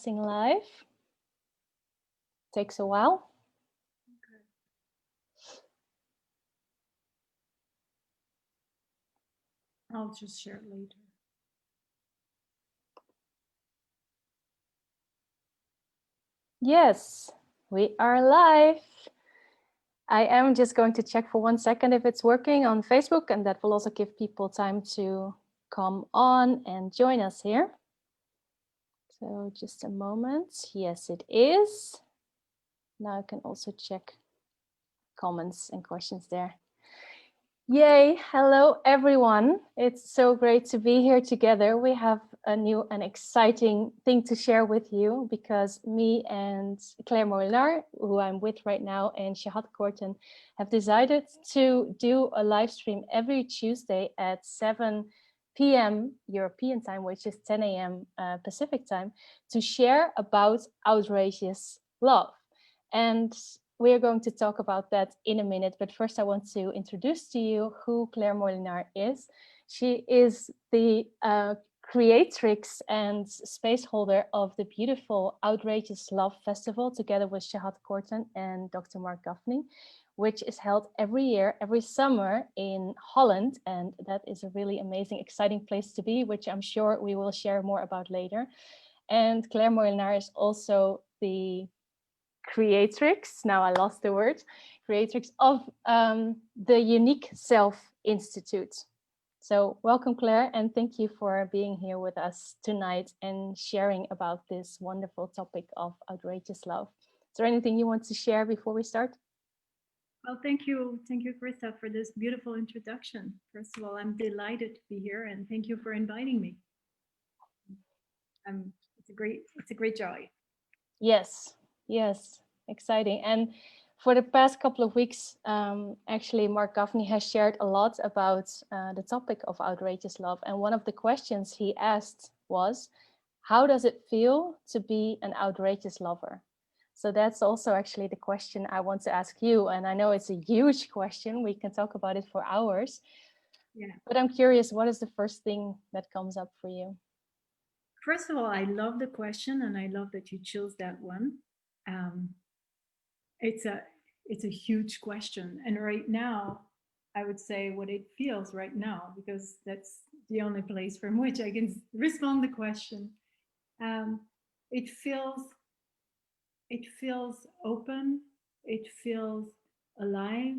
Live. Takes a while. Okay. I'll just share it later. Yes, we are live. I am just going to check for 1 second if it's working on Facebook, and that will also give people time to come on and join us here. So just a moment. Yes, it is. Now I can also check comments and questions there. Yay, hello everyone. It's so great to be here together. We have a new and exciting thing to share with you because me and Claire Molinard, who I'm with right now, and Chahat Corten have decided to do a live stream every Tuesday at 7 p.m. European time, which is 10 a.m. Pacific time, to share about outrageous love. And we are going to talk about that in a minute, but first I want to introduce to you who Claire Molinard is. She is the creatrix and space holder of the beautiful Outrageous Love Festival, together with Chahat Corten and Dr. Marc Gafni, which is held every year, every summer in Holland. And that is a really amazing, exciting place to be, which I'm sure we will share more about later. And Claire Molinard is also the creatrix, now I lost the word, creatrix of the Unique Self Institute. So welcome, Claire, and thank you for being here with us tonight and sharing about this wonderful topic of outrageous love. Is there anything you want to share before we start? Well, thank you, Krista, for this beautiful introduction. First of all, I'm delighted to be here, and thank you for inviting me. It's a great joy. Yes, yes, exciting. And for the past couple of weeks, actually, Marc Gafni has shared a lot about the topic of outrageous love. And one of the questions he asked was, how does it feel to be an outrageous lover? So that's also actually the question I want to ask you. And I know it's a huge question. We can talk about it for hours. Yeah. But I'm curious, what is the first thing that comes up for you? First of all, I love the question, and I love that you chose that one. Um, it's a it's a huge question, and right now, I would say what it feels right now, because that's the only place from which I can respond the question. Um, it feels it feels open. It feels alive.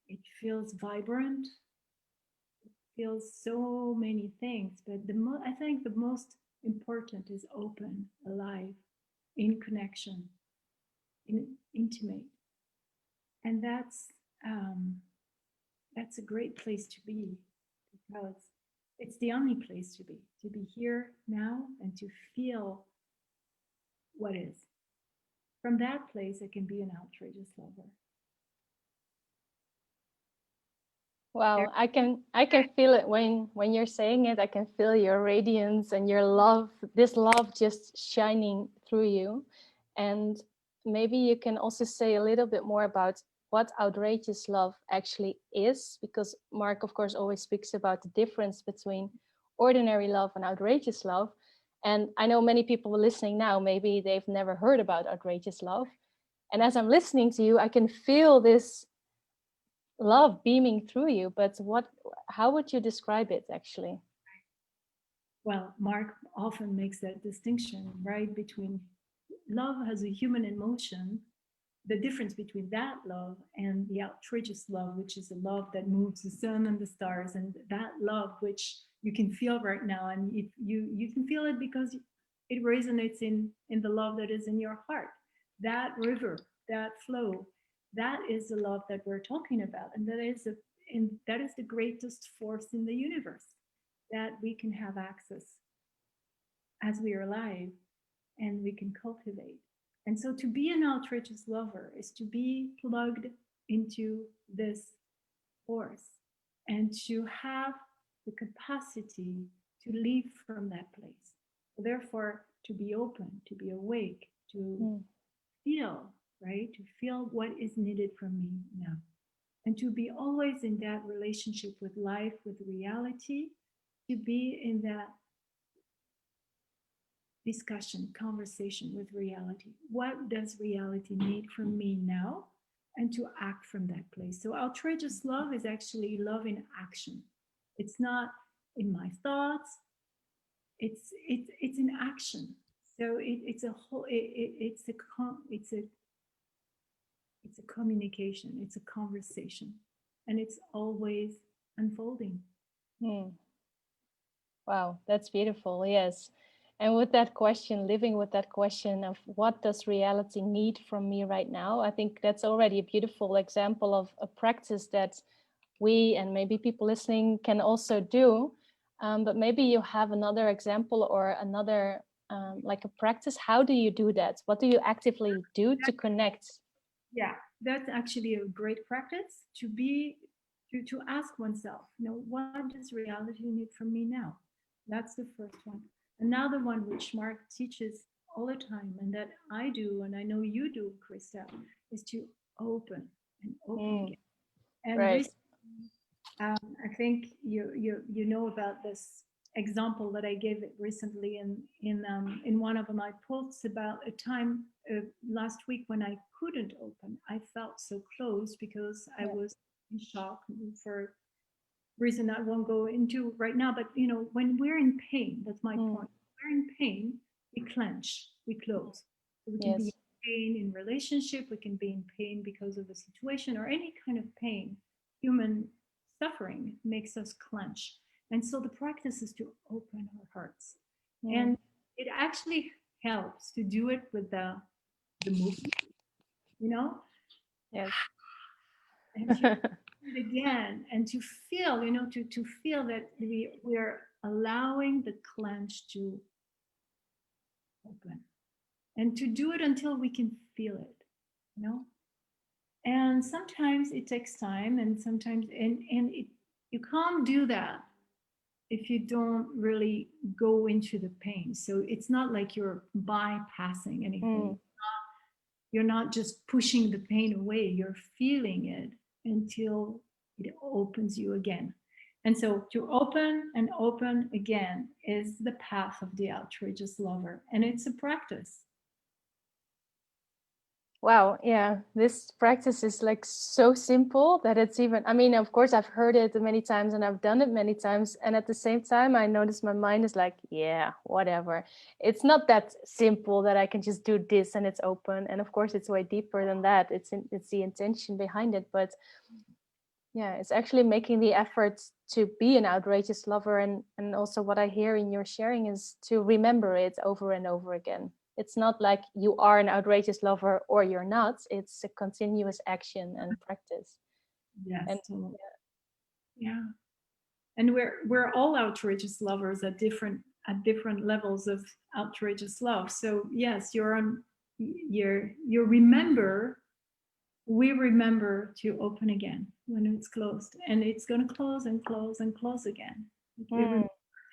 It feels vibrant. It feels so many things, but I think the most important is open, alive, in connection, intimate, and that's a great place to be, because it's the only place to be here now and to feel what is. From that place, I can be an outrageous lover. Wow, I can feel it when you're saying it. I can feel your radiance and your love, this love just shining through you. And maybe you can also say a little bit more about what outrageous love actually is, because Marc, of course, always speaks about the difference between ordinary love and outrageous love. And I know many people listening now, maybe they've never heard about outrageous love. And as I'm listening to you, I can feel this love beaming through you, but how would you describe it actually? Well, Marc often makes that distinction, right, between love as a human emotion, the difference between that love and the outrageous love, which is a love that moves the sun and the stars, and that love which you can feel right now, and you can feel it because it resonates in the love that is in your heart. That river, that flow, that is the love that we're talking about, and that is the greatest force in the universe that we can have access as we are alive, and we can cultivate. And so to be an outrageous lover is to be plugged into this force and to have the capacity to live from that place. Therefore, to be open, to be awake, to feel, right? To feel what is needed from me now. And to be always in that relationship with life, with reality, to be in that discussion, conversation with reality. What does reality need from me now? And to act from that place. So outrageous love is actually love in action. It's not in my thoughts. It's in action. So it's a whole. It's a communication. It's a conversation, and it's always unfolding. Hmm. Wow, that's beautiful. Yes. And with that question, living with that question of what does reality need from me right now, I think that's already a beautiful example of a practice that we and maybe people listening can also do. But maybe you have another example or another like a practice. How do you do that? What do you actively do to connect? Yeah, that's actually a great practice to be to ask oneself, what does reality need from me now? That's the first one. Another one which Mark teaches all the time and that I do and I know you do, Krista, is to open and open again. And Right. I think you know about this example that I gave it recently in one of my posts about a time last week when I couldn't open. I felt so closed because I was in shock for reason I won't go into right now. But when we're in pain, that's my point. We're in pain, we clench, we close. So we can be in pain in relationship, we can be in pain because of a situation or any kind of pain. Human suffering makes us clench. And so the practice is to open our hearts. And it actually helps to do it with the movement, Yes. And to it again and to feel, to feel that we're allowing the clench to open and to do it until we can feel it. And sometimes it takes time and sometimes you can't do that if you don't really go into the pain. So it's not like you're bypassing anything. You're not just pushing the pain away, you're feeling it until it opens you again. And so to open and open again is the path of the outrageous lover. And it's a practice. Wow, yeah, this practice is like so simple that it's even, I mean, of course, I've heard it many times and I've done it many times. And at the same time, I notice my mind is like, yeah, whatever. It's not that simple that I can just do this and it's open. And of course, it's way deeper than that. It's the intention behind it. But yeah, it's actually making the effort to be an outrageous lover. And also what I hear in your sharing is to remember it over and over again. It's not like you are an outrageous lover or you're not. It's a continuous action and practice. Yes. And yeah. And we're all outrageous lovers at different levels of outrageous love. So yes, you remember. We remember to open again when it's closed, and it's going to close and close and close again.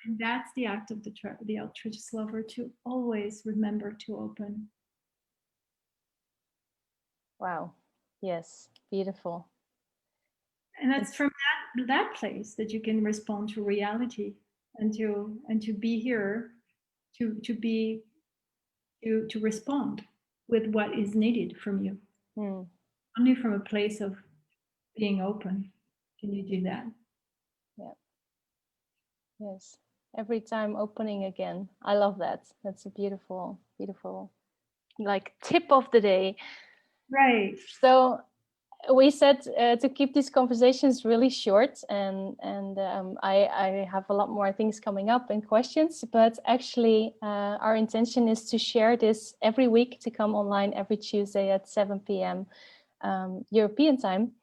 And that's the act of the outrageous lover, to always remember to open. wow, yes, beautiful. And that's from that place that you can respond to reality and to be here to respond with what is needed from you. Only from a place of being open can you do that. Yeah. Yes. Every time opening again. I love that. That's a beautiful, beautiful, like tip of the day. Right. So we said to keep these conversations really short, and I have a lot more things coming up and questions, but actually our intention is to share this every week, to come online every Tuesday at 7 p.m. European time.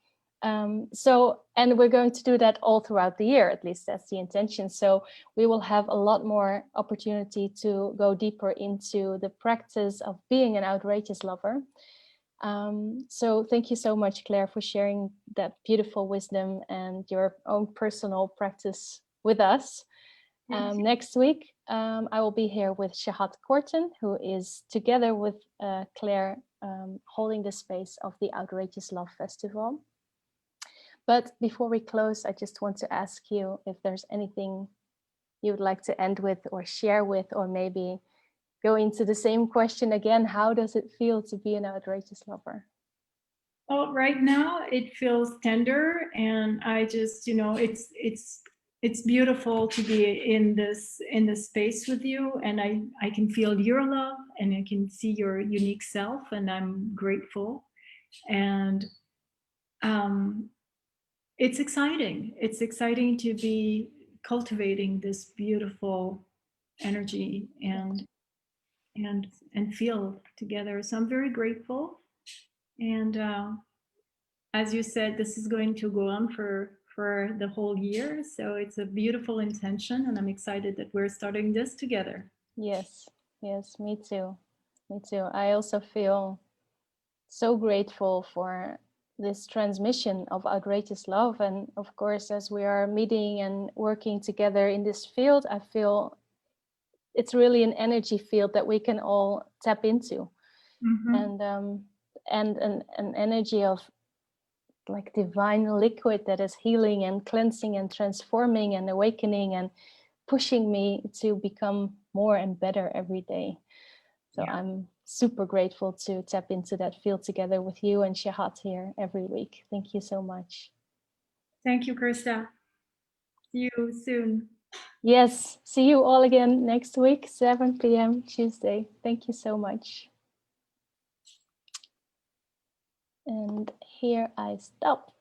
And we're going to do that all throughout the year, at least that's the intention. So we will have a lot more opportunity to go deeper into the practice of being an outrageous lover. So thank you so much, Claire, for sharing that beautiful wisdom and your own personal practice with us. Next week, I will be here with Chahat Corten, who is together with Claire holding the space of the Outrageous Love Festival. But before we close, I just want to ask you if there's anything you would like to end with or share with, or maybe go into the same question again. How does it feel to be an outrageous lover? Oh, right now it feels tender, and I just, it's beautiful to be in this space with you, and I can feel your love, and I can see your unique self, and I'm grateful. And it's exciting. It's exciting to be cultivating this beautiful energy and feel together. So I'm very grateful. And as you said, this is going to go on for the whole year. So it's a beautiful intention, and I'm excited that we're starting this together. Yes, yes, me too. Me too. I also feel so grateful for this transmission of outrageous love. And of course, as we are meeting and working together in this field, I feel it's really an energy field that we can all tap into. And an energy of like divine liquid that is healing and cleansing and transforming and awakening and pushing me to become more and better every day. So I'm super grateful to tap into that field together with you and Chahat here every week. Thank you so much. Thank you, Krista. See you soon. Yes, see you all again next week, 7 p.m. Tuesday. Thank you so much. And here I stop.